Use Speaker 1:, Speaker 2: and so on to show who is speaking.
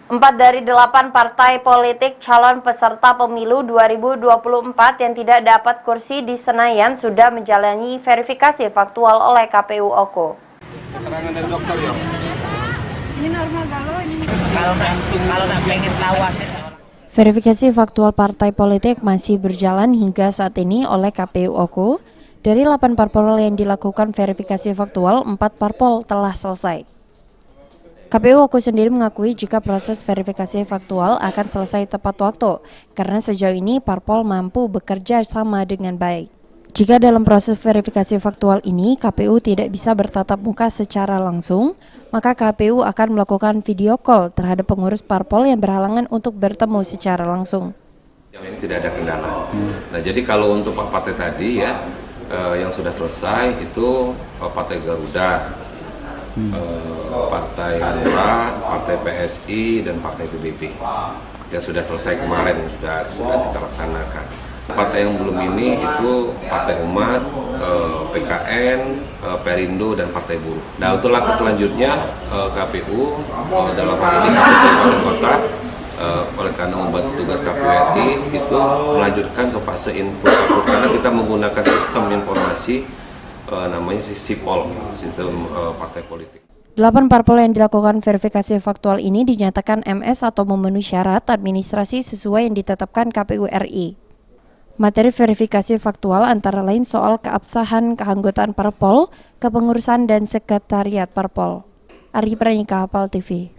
Speaker 1: 4 dari 8 partai politik calon peserta pemilu 2024 yang tidak dapat kursi di Senayan sudah menjalani verifikasi faktual oleh KPU OKO.
Speaker 2: Keterangan dari dokter ya?
Speaker 3: Ini normal galau ini.
Speaker 4: Kalau pengen tahu hasil.
Speaker 1: Verifikasi faktual partai politik masih berjalan hingga saat ini oleh KPU OKO. Dari 8 parpol yang dilakukan verifikasi faktual, 4 parpol telah selesai. KPU OKO sendiri mengakui jika proses verifikasi faktual akan selesai tepat waktu, karena sejauh ini parpol mampu bekerja sama dengan baik. Jika dalam proses verifikasi faktual ini KPU tidak bisa bertatap muka secara langsung, maka KPU akan melakukan video call terhadap pengurus parpol yang berhalangan untuk bertemu secara langsung.
Speaker 2: Yang ini tidak ada kendala. Nah, jadi kalau untuk partai tadi ya, yang sudah selesai itu Partai Garuda, Partai Hanura, Partai PSI, dan Partai PBB. Yang sudah selesai kemarin, sudah kita laksanakan. Partai yang belum ini itu Partai Umat, PKN, Perindo, dan Partai Buruh. Nah, untuk langkah selanjutnya KPU dalam hal ini KPU Kabupaten Kota oleh karena membantu tugas KPU RI itu melanjutkan ke fase input karena kita menggunakan sistem informasi namanya SIPOL, sistem partai politik.
Speaker 1: 8 parpol yang dilakukan verifikasi faktual ini dinyatakan MS atau memenuhi syarat administrasi sesuai yang ditetapkan KPU RI. Materi verifikasi faktual antara lain soal keabsahan keanggotaan parpol, kepengurusan dan sekretariat parpol. Argi Pranika, Hapal TV.